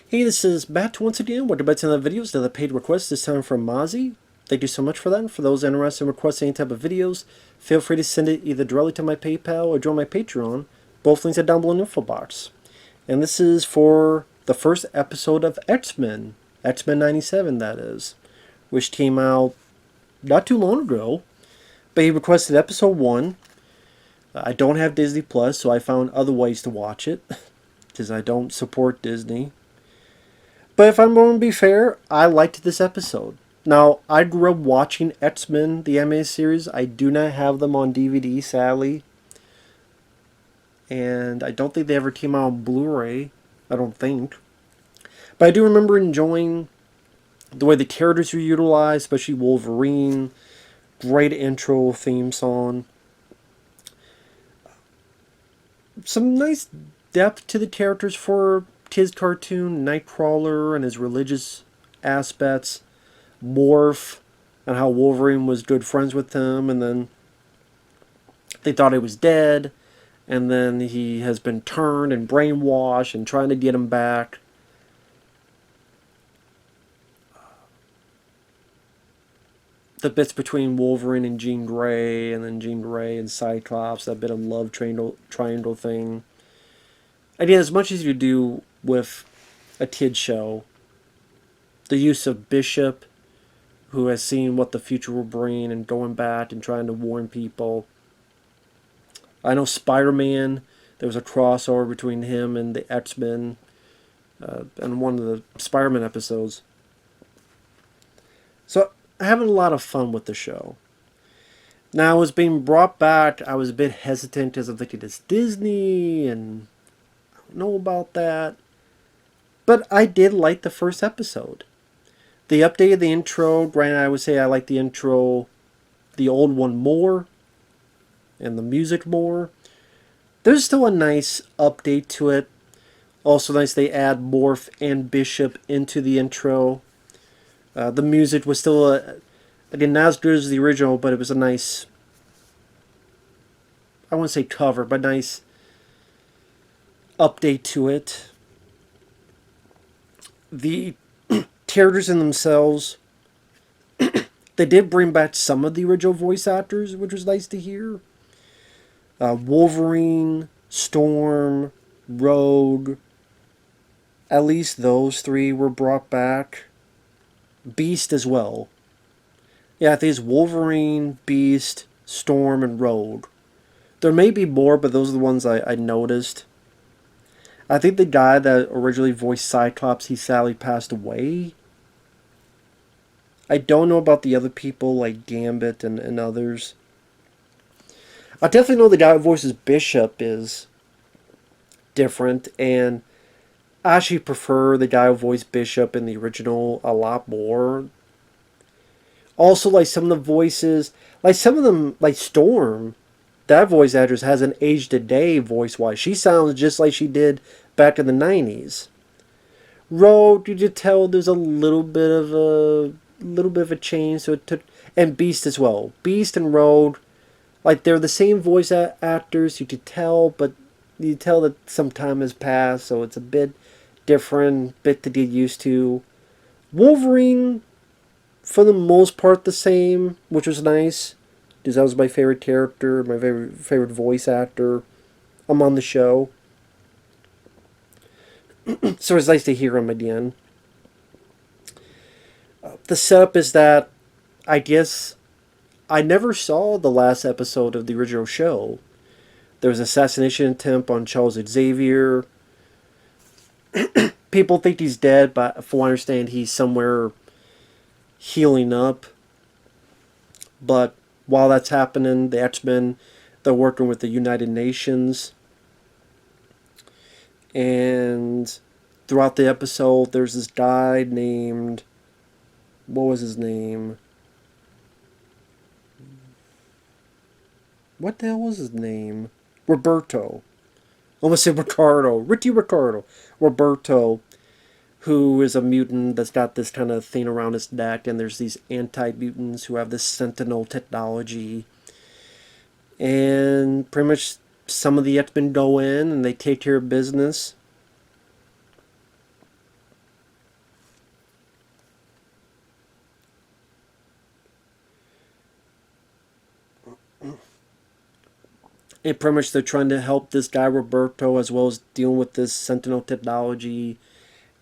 Hey, this is Matt once again with the bets in the videos to the paid request, this time from Masi. Thank you so much for that. And for those interested in requesting any type of videos, feel free to send it either directly to my PayPal or join my Patreon. Both links are down below in the info box. And this is for the first episode of X-Men. X-Men 97, that is. Which came out not too long ago. But he requested episode 1. I don't have Disney Plus, so I found other ways to watch it. Because I don't support Disney. But if I'm going to be fair, I liked this episode. Now, I grew up watching X-Men, the animated series. I do not have them on DVD, sadly. And I don't think they ever came out on Blu-ray. I don't think. But I do remember enjoying the way the characters were utilized, especially Wolverine. Great intro theme song. Some nice depth to the characters for kids cartoon. Nightcrawler and his religious aspects, Morph and how Wolverine was good friends with him, and then they thought he was dead, and then he has been turned and brainwashed and trying to get him back. The bits between Wolverine and Jean Grey, and then Jean Grey and Cyclops, that bit of love triangle thing. Again, as much as you do with a kid's show, the use of Bishop, who has seen what the future will bring and going back and trying to warn people. I know Spider-Man, there was a crossover between him and the X-Men in one of the Spider-Man episodes. So, I'm having a lot of fun with the show. Now, it was being brought back, I was a bit hesitant because I'm thinking it's Disney and I don't know about that. But I did like the first episode. They updated the intro. Granted, I would say I like the intro, the old one more, and the music more. There's still a nice update to it. Also nice they add Morph and Bishop into the intro. The music was still, again, not as good as the original, but it was a nice, I wouldn't say cover, but nice update to it. The characters in themselves, they did bring back some of the original voice actors, which was nice to hear. Wolverine, Storm, Rogue, at least those three were brought back. Beast as well. Yeah, I think it's Wolverine, Beast, Storm, and Rogue. There may be more, but those are the ones I noticed. I think the guy that originally voiced Cyclops, he sadly passed away. I don't know about the other people like Gambit and others. I definitely know the guy who voices Bishop is different, and I actually prefer the guy who voiced Bishop in the original a lot more. Also, like some of the voices, like some of them, like Storm, that voice actress hasn't aged a day voice-wise. She sounds just like she did back in the 90s. Rogue, you could tell there's a little bit of a change, so it took, and Beast as well. Beast and Rogue, like they're the same voice actors, you could tell, but you tell that some time has passed, so it's a bit different, bit to get used to. Wolverine, for the most part, the same, which was nice, because that was my favorite character, my favorite voice actor. I'm on the show. So it's nice to hear him again. The setup is that, I guess, I never saw the last episode of the original show. There was an assassination attempt on Charles Xavier. People think he's dead, but from what I understand, he's somewhere healing up. But while that's happening, the X-Men, they're working with the United Nations. And throughout the episode, there's this guy named, what was his name? What the hell was his name? Roberto. I almost said Ricardo. Ricardo. Roberto, who is a mutant that's got this kind of thing around his neck, and there's these anti-mutants who have this sentinel technology. And pretty much some of the X-Men go in and they take care of business. And pretty much they're trying to help this guy Roberto as well as dealing with this Sentinel technology.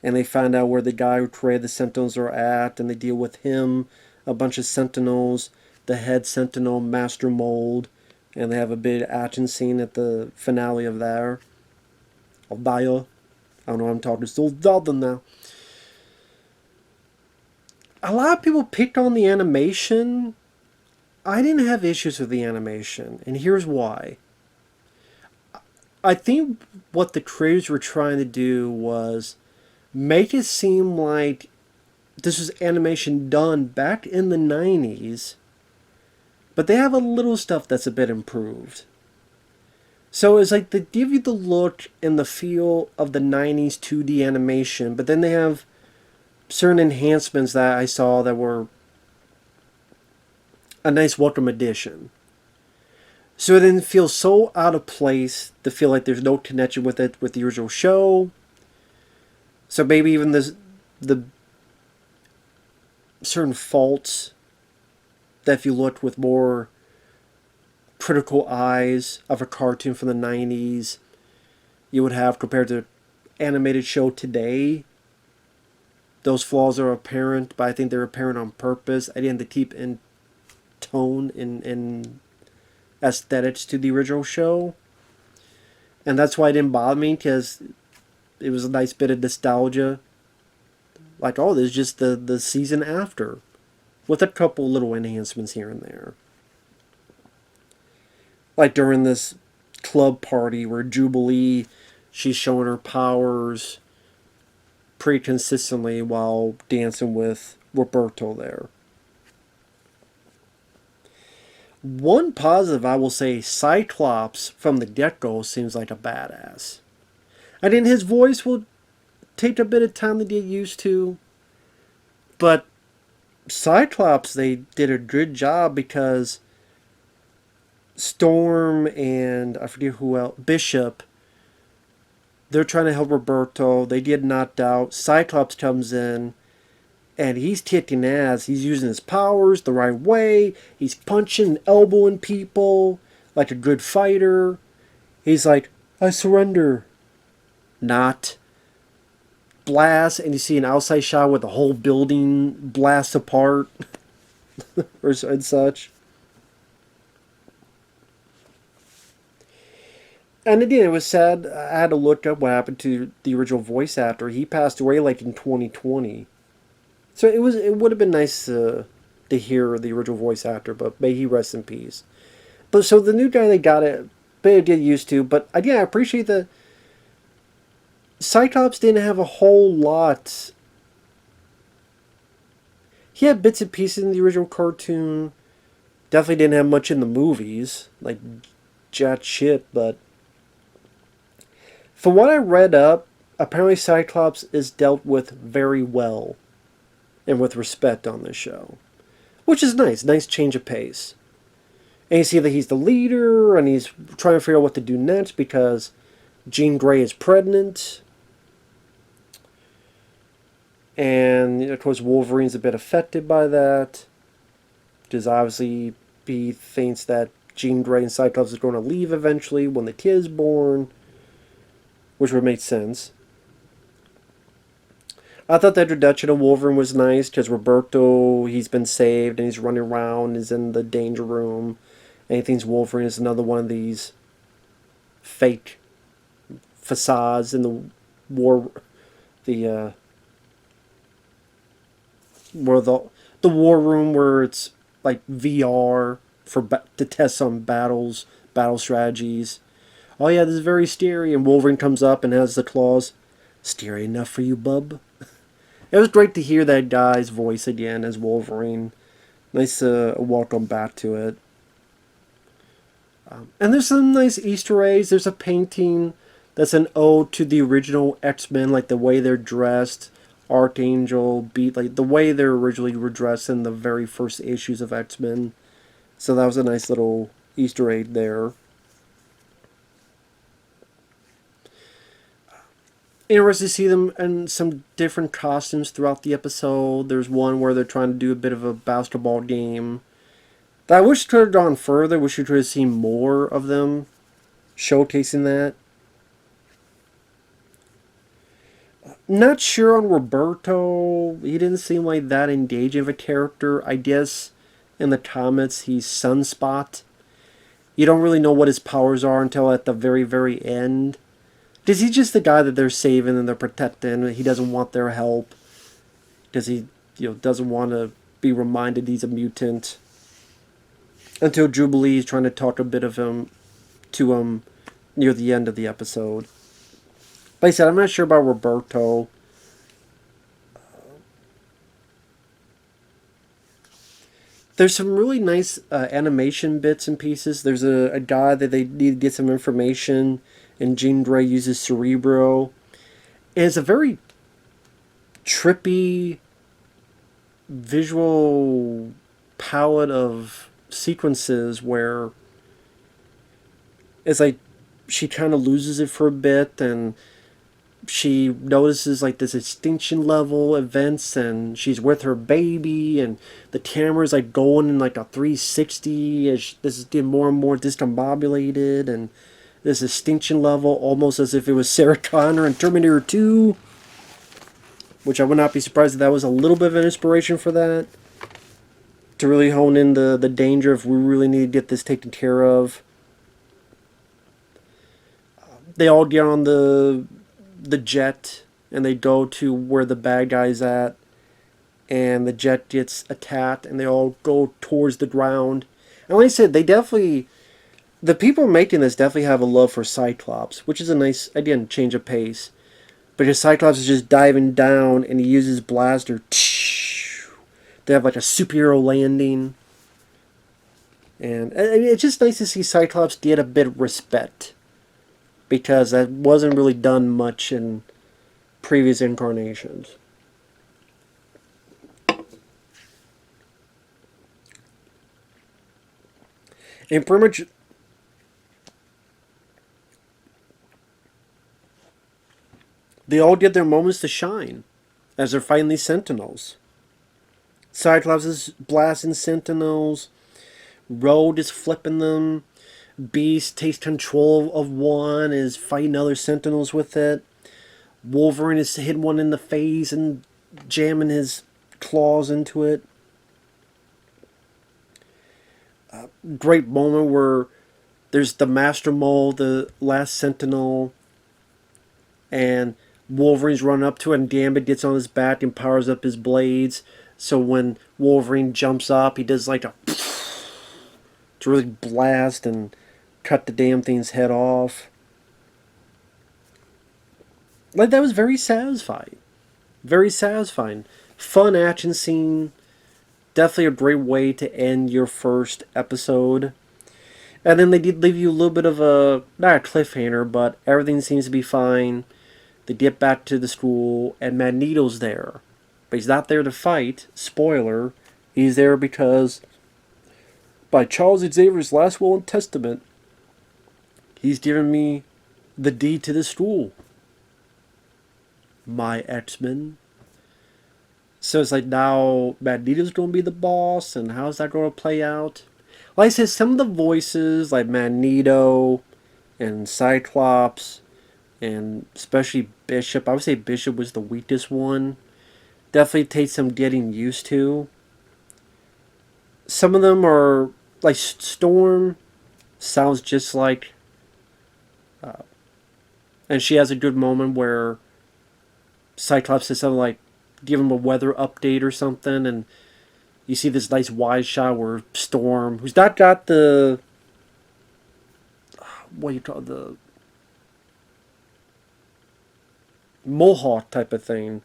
And they find out where the guy who created the Sentinels are at, and they deal with him, a bunch of Sentinels, the head Sentinel Master Mold, and they have a big action scene at the finale of there. Albaya. I don't know, I'm talking still Dodd now. A lot of people picked on the animation. I didn't have issues with the animation, and here's why. I think what the creators were trying to do was make it seem like this was animation done back in the 90s, but they have a little stuff that's a bit improved. So it's like they give you the look and the feel of the 90s 2D animation, but then they have certain enhancements that I saw that were a nice welcome addition. So it didn't feel so out of place to feel like there's no connection with it with the original show. So maybe even the certain faults that if you looked with more critical eyes of a cartoon from the 90s, you would have compared to animated show today. Those flaws are apparent, but I think they're apparent on purpose. I didn't have to keep in tone in aesthetics to the original show. And that's why it didn't bother me, because it was a nice bit of nostalgia. Like, oh, this is just the season after, with a couple little enhancements here and there. Like during this club party where Jubilee, she's showing her powers pretty consistently while dancing with Roberto there. One positive, I will say, Cyclops from the get-go seems like a badass. I mean, his voice will take a bit of time to get used to, but Cyclops, they did a good job because Storm and I forget who else, Bishop, they're trying to help Roberto. They get knocked out. Cyclops comes in, and he's kicking ass. He's using his powers the right way. He's punching and elbowing people like a good fighter. He's like, I surrender. Not. Blast, and you see an outside shot with the whole building blasts apart. and such. And again, it was sad. I had to look up what happened to the original voice actor. He passed away like in 2020. So it would have been nice to hear the original voice actor, but may he rest in peace. But so the new guy, they got it, better get used to. But again, I appreciate that Cyclops didn't have a whole lot. He had bits and pieces in the original cartoon. Definitely didn't have much in the movies, like jack shit, but from what I read up, apparently Cyclops is dealt with very well and with respect on this show, which is nice change of pace. And you see that he's the leader, and he's trying to figure out what to do next because Jean Grey is pregnant. And of course Wolverine's a bit affected by that, because obviously he thinks that Jean Grey and Cyclops are going to leave eventually when the kid is born, which would make sense. I thought the introduction of Wolverine was nice, because Roberto, he's been saved, and he's running around, is in the danger room, and he thinks Wolverine is another one of these fake facades in the war, where the war room where it's like VR to test some battle strategies. Oh yeah, this is very scary, and Wolverine comes up and has the claws. Scary enough for you, bub? It was great to hear that guy's voice again as Wolverine. Nice welcome back to it. And there's some nice Easter eggs. There's a painting that's an ode to the original X-Men, like the way they're dressed. Archangel, Beat, like the way they originally were dressed in the very first issues of X-Men. So that was a nice little Easter egg there. Interesting to see them in some different costumes throughout the episode. There's one where they're trying to do a bit of a basketball game. That I wish could have gone further. Wish you could have seen more of them. showcasing that. Not sure on Roberto. He didn't seem like that engaging of a character. I guess in the comics he's Sunspot. You don't really know what his powers are until at the very, very end. Is he just the guy that they're saving and they're protecting? He doesn't want their help. Does he, doesn't want to be reminded he's a mutant? Until Jubilee is trying to talk a bit of him to him near the end of the episode. Like I said, I'm not sure about Roberto. There's some really nice animation bits and pieces. There's a guy that they need to get some information, and Jean Grey uses Cerebro. And it's a very trippy visual palette of sequences where it's like she kind of loses it for a bit, and she notices like this extinction level events, and she's with her baby, and the camera's like going in like a 360 as this is getting more and more discombobulated, and this extinction level almost as if it was Sarah Connor in Terminator 2, which I would not be surprised if that was a little bit of an inspiration for that, to really hone in the danger if we really need to get this taken care of. They all get on the jet and they go to where the bad guy's at, and the jet gets attacked and they all go towards the ground. And like I said, the people making this definitely have a love for Cyclops, which is a nice, again, change of pace. Because Cyclops is just diving down and he uses blaster. They have like a superhero landing. And it's just nice to see Cyclops get a bit of respect, because that wasn't really done much in previous incarnations. And pretty much they all get their moments to shine as they're fighting these Sentinels. Cyclops is blasting Sentinels. Rogue is flipping them. Beast takes control of one, is fighting other Sentinels with it. Wolverine is hitting one in the face and jamming his claws into it. Great moment where there's the Master Mold, the last Sentinel, and Wolverine's running up to it, and Gambit gets on his back and powers up his blades. So when Wolverine jumps up, he does like a to really blast and cut the damn thing's head off. Like, that was very satisfying. Very satisfying. Fun action scene. Definitely a great way to end your first episode. And then they did leave you a little bit of a, not a cliffhanger, but everything seems to be fine. They get back to the school, and Magneto's there. But he's not there to fight. Spoiler. He's there because, by Charles Xavier's last will and testament, he's given me the deed to the school. My X-Men. So it's like now Magneto's going to be the boss, and how's that going to play out? Like I said, some of the voices, like Magneto and Cyclops, and especially Bishop, I would say Bishop was the weakest one. Definitely takes some getting used to. Some of them are, like Storm, sounds just like, and she has a good moment where Cyclops says something like, give him a weather update or something, and you see this nice wide shot where Storm, who's not got the, what do you call it, the mohawk type of thing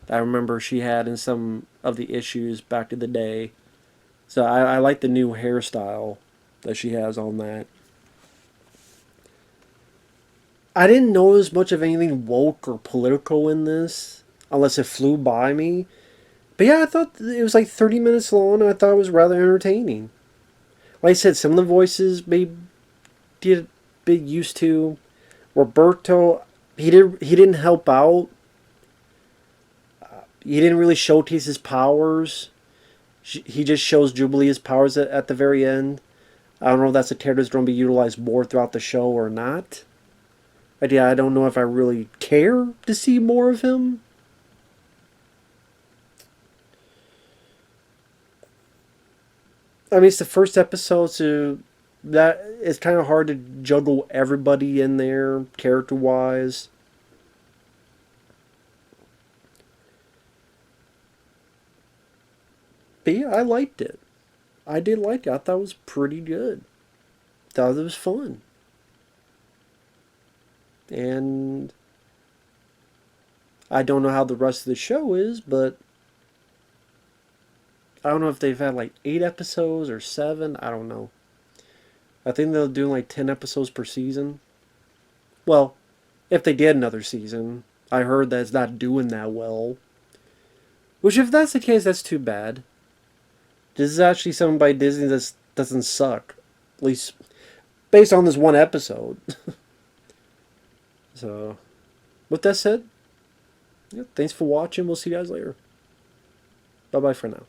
that I remember she had in some of the issues back in the day. So I like the new hairstyle that she has on that. I didn't notice much of anything woke or political in this, unless it flew by me. But yeah, I thought it was like 30 minutes long, and I thought it was rather entertaining. Like I said, some of the voices may get a bit used to. Roberto, he didn't help out. He didn't really showcase his powers. He just shows Jubilee his powers at the very end. I don't know if that's a character that's going to be utilized more throughout the show or not. I don't know if I really care to see more of him. I mean, it's the first episode, so that it's kind of hard to juggle everybody in there character-wise. But yeah, I liked it. I did like it. I thought it was pretty good. Thought it was fun. And I don't know how the rest of the show is, but I don't know if they've had like 8 episodes or 7. I don't know. I think they'll do like 10 episodes per season. Well, if they did another season, I heard that it's not doing that well. Which, if that's the case, that's too bad. This is actually something by Disney that doesn't suck. At least based on this one episode. So, with that said, yeah, thanks for watching. We'll see you guys later. Bye-bye for now.